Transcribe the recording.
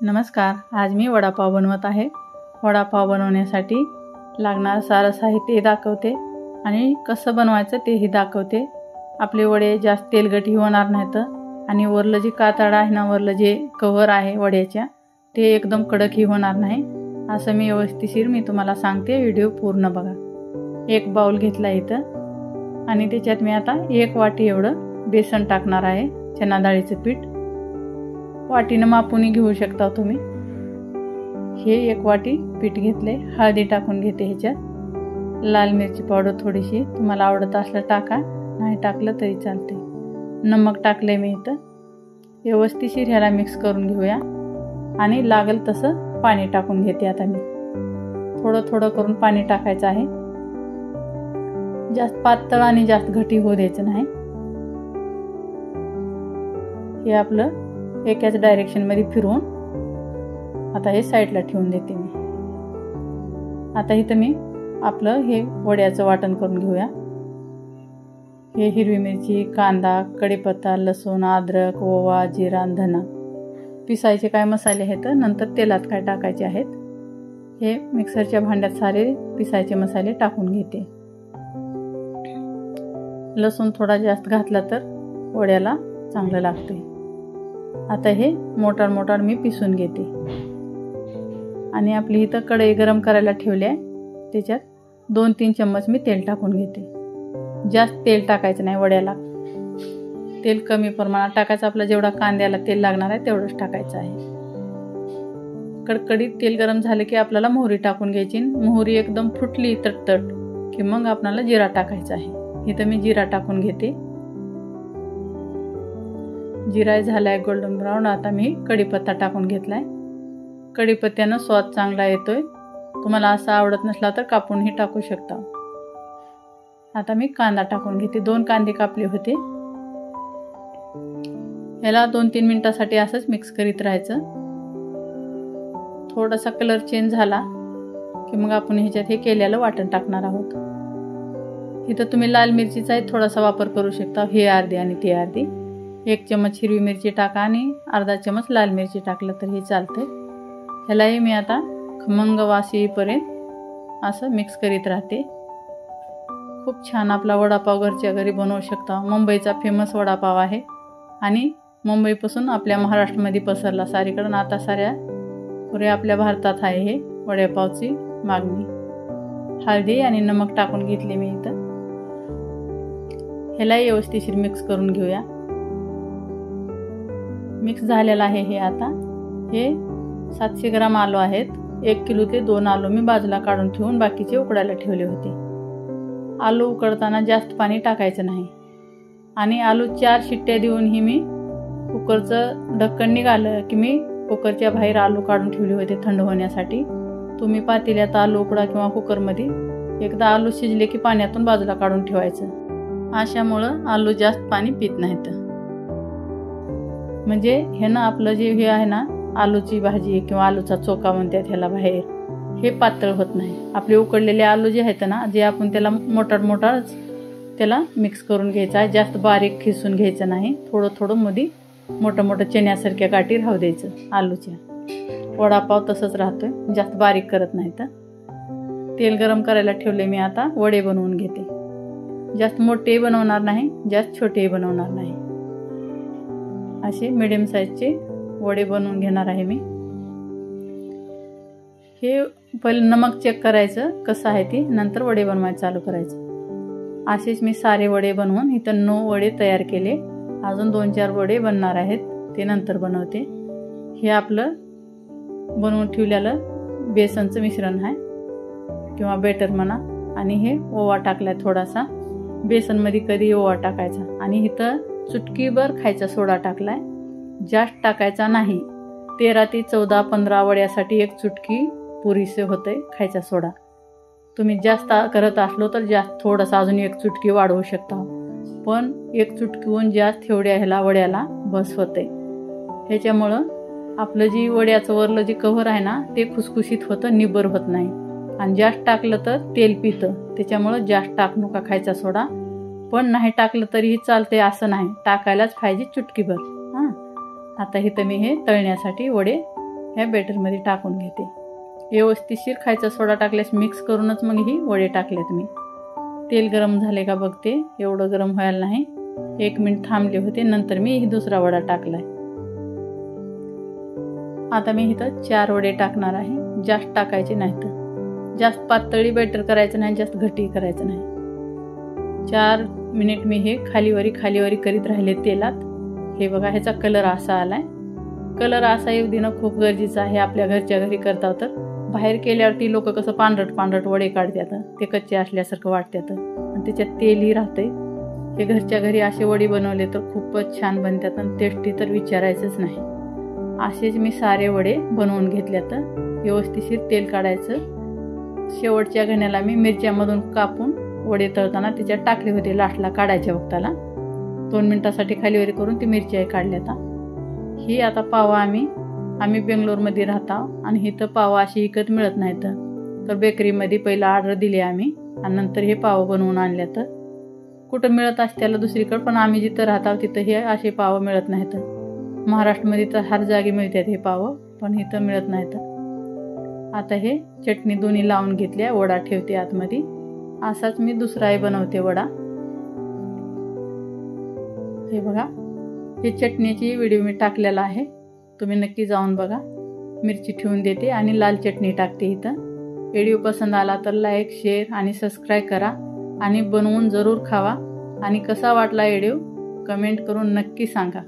नमस्कार, आज मी वडापाव बनवत आहे। वडापाव बनवण्यासाठी लागणारं सारं साहित्य दाखवते आणि कसं बनवायचं तेही दाखवते। आपले वडे जास्त तेलगटी होणार नाहीत आणि वरलं जे कातड आहे ना, वरलं जे कव्हर आहे वड्याच्या ते एकदम कडकही होणार नाही। असं मी व्यवस्थितशीर मी तुम्हाला सांगते, व्हिडिओ पूर्ण बघा। एक बाउल घेतला इथं आणि त्याच्यात मी आता 1 वाटी एवढं बेसन टाकणार आहे, चना डाळीचं पीठ। वाटीनं मापून घेऊ शकता तुम्ही। हे 1 वाटी पीठ घेतले। हळदी टाकून घेते ह्याच्यात। लाल मिरची पावडर थोडीशी, तुम्हाला आवडत असलं टाका, नाही टाकलं तरी चालते। नमक टाकले मी इथं। व्यवस्थित ह्याला मिक्स करून घेऊया आणि लागेल तसं पाणी टाकून घेते। आता मी थोडं थोडं करून पाणी टाकायचं आहे। जास्त पातळ आणि जास्त घट्ट होऊ द्यायचं नाही। हे आपलं एकाच डायरेक्शन मध्ये फिरवून आता हे साईडला ठेवून देते मी। आता इथं मी आपलं हे वड्याचं वाटण करून घेऊया। हे हिरवी मिरची, कांदा, कढीपत्ता, लसूण, अद्रक, ओवा, जिरा, धना, पिसायचे काय मसाले आहेत नंतर तेलात काय टाकायचे आहेत। हे मिक्सरच्या भांड्यात सारे पिसायचे मसाले टाकून घेते। लसूण थोडा जास्त घातला तर वड्याला चांगलं लागते। आता हे मोटार मी पिसून घेते आणि आपली इथं कढई गरम करायला ठेवली आहे। त्याच्यात 2-3 चम्मच मी तेल टाकून घेते। जास्त तेल टाकायचं नाही वड्याला, तेल कमी प्रमाणात टाकायचं। आपला जेवढा कांद्याला तेल लागणार आहे तेवढंच टाकायचं आहे। कडकडीत तेल गरम झाले की आपल्याला मोहरी टाकून घ्यायची। मोहरी एकदम फुटली तटतट की मग आपल्याला जिरा टाकायचा आहे। इथं मी जिरा टाकून घेते। जिरा झालाय गोल्डन ब्राऊन। आता मी कढीपत्ता टाकून घेतलाय। कढीपत्त्यानं स्वाद चांगला येतोय। तुम्हाला असं आवडत नसला तर कापूनही टाकू शकता। आता मी कांदा टाकून घेते। 2 कांदे कापले होते। याला 2-3 मिनिटासाठी असंच मिक्स करीत राहायचं। थोडासा कलर चेंज झाला की मग आपण ह्याच्यात हे केलेलं वाटण टाकणार आहोत। इथं तुम्ही लाल मिरचीचा थोडासा वापर करू शकता। हे अर्धी आणि ते अर्धी। 1 चम्मच हिरवी मिरची टाका आणि अर्धा चम्मच लाल मिरची टाकलं तर हे चालतंय। ह्यालाही मी आता खमंग वास येईपर्यंत असं मिक्स करीत राहते। खूप छान आपला वडापाव घरच्या घरी बनवू शकता। मुंबईचा फेमस वडापाव आहे आणि मुंबईपासून आपल्या महाराष्ट्रामध्ये पसरला सारीकडून। आता साऱ्या पुऱ्या आपल्या भारतात आहे हे वडापावची मागणी। हळदी आणि नमक टाकून घेतले मी इथं। ह्यालाही व्यवस्थित मिक्स करून घेऊया। मिक्स झालेला आहे हे। आता हे 700 ग्राम आलू आहेत। 1 किलो ते 2 आलू मी बाजूला काढून ठेवून बाकीचे उकडायला ठेवले होते। आलू उकडताना जास्त पाणी टाकायचं नाही आणि आलू 4 शिट्ट्या देऊनही मी कुकरचं ढक्कन निघालं की मी कुकरच्या बाहेर आलू काढून ठेवले होते थंड होण्यासाठी। तुम्ही पातेल्यात आलू उकडा किंवा कुकरमध्ये एकदा आलू शिजले की पाण्यातून बाजूला काढून ठेवायचं। अशामुळं आलू जास्त पाणी पित नाहीत। म्हणजे हे ना आपलं जे हे आहे ना, आलूची भाजी किंवा आलूचा चोखा म्हणतात ह्याला बाहेर, हे पातळ होत नाही। आपले उकडलेले आलू जे आहेत ना, जे आपण त्याला मोटार त्याला मिक्स करून घ्यायचा आहे। जास्त बारीक खिसून घ्यायचं नाही। थोडं थोडं मध्ये मोठं चण्यासारख्या गाठी राहू द्यायचं आलूच्या। वडापाव तसंच राहतोय, जास्त बारीक करत नाही। तर तेल गरम करायला ठेवले मी। आता वडे बनवून घेते। जास्त मोठेही बनवणार नाही, जास्त छोटेही बनवणार नाही। असे मीडियम साईजचे वडे बनवून घेणार आहे मी। हे पहिले नमक चेक करायचं कसं आहे ते, नंतर वडे बनवायला चालू करायचं। असेच मी सारे वडे बनवून इथं 9 वडे तयार केले। अजून 2-4 वडे बनणार आहेत, ते नंतर बनवते। हे आपलं बनवून ठेवलेलं बेसनचं मिश्रण आहे किंवा बेटर म्हणा। आणि हे ओवा टाकलाय थोडासा। बेसनमध्ये कधी ओवा टाकायचा आणि इथं चुटकीभर खायचा सोडा टाकलाय, जास्त टाकायचा नाही। 13 ते 14, 15 वड्यासाठी 1 चुटकी पुरेसे होते खायचा सोडा। तुम्ही जास्त करत असलो तर जास्त थोडासा अजून 1 चुटकी वाढवू शकता, पण 1 चुटकीहून जास्त एवढ्या ह्याला वड्याला बस होते। ह्याच्यामुळं आपलं जी वड्याचं वरलं जे कव्हर आहे ना ते खुसखुशीत होतं, निबर होत नाही। आणि जास्त टाकलं तर तेल पितं, त्याच्यामुळं जास्त टाकू नका खायचा सोडा। पण नाही टाकलं तरीही चालते, असं नाही, टाकायलाच पाहिजे चुटकीभर। आता इथं मी हे तळण्यासाठी वडे ह्या बॅटरमध्ये टाकून घेते. व्यवस्थितशीर खायचा सोडा टाकल्यास मिक्स करूनच मग ही वडे टाकलेत मी. तेल गरम झाले का बघते. एवढं गरम व्हायला नाही. 1 मिनिट थांबले होते. नंतर मी दुसरा वडा टाकलाय. आता मी इथं 4 वडे टाकणार आहे. जास्त टाकायचे नाहीत. जास्त पातळी बॅटर करायचं नाही, जास्त घट्टी करायचं नाही. 4 मिनिट मी हे खालीवरी करीत राहिले तेलात. हे बघा ह्याचा कलर असा आलाय. कलर असा येऊ देणं खूप गरजेचं आहे. आपल्या घरच्या घरी करता तर बाहेर केल्यावरती लोक कसं पांढरट वडे काढतात. ते कच्चे असल्यासारखं वाटतात आणि त्याच्यात तेलही राहते. हे घरच्या घरी असे वडे बनवले तर खूपच छान बनतात आणि टेस्टी तर विचारायचंच नाही. असेच मी सारे वडे बनवून घेतल्यात. व्यवस्थितशीर तेल काढायचं. शेवटच्या घण्याला मी मिरच्यामधून कापून वडे तळताना त्याच्यात टाकले होते. लास्टला काढायच्या वक्ताला 2 मिनिटासाठी खालीवरी करून ती मिरच्या काढल्यात. ही आता पाव आम्ही बेंगलोरमध्ये राहतो आणि इथं पाव अशी विकत मिळत नाहीत. तर बेकरीमध्ये पहिला ऑर्डर दिली आम्ही आणि नंतर हे पाव बनवून आणल्यात. कुठं मिळत असत्याला दुसरीकडे, पण आम्ही जिथं राहतो तिथं हे असे पाव मिळत नाहीत. महाराष्ट्रामध्ये तर हर जागी मिळतात हे पाव, पण इथं मिळत नाहीत. आता हे चटणी दोन्ही लावून घेतल्या. वडा ठेवते आतमध्ये. असाच मी दुसराही बनवते वडा. हे बघा, हे चटणीची व्हिडिओ मी टाकलेला आहे. तुम्ही नक्की जाऊन बघा. मिरची ठेवून देते आणि लाल चटणी टाकते इथं. व्हिडिओ पसंत आला तर लाईक, शेअर आणि सबस्क्राईब करा आणि बनवून जरूर खावा. आणि कसा वाटला व्हिडिओ कमेंट करून नक्की सांगा.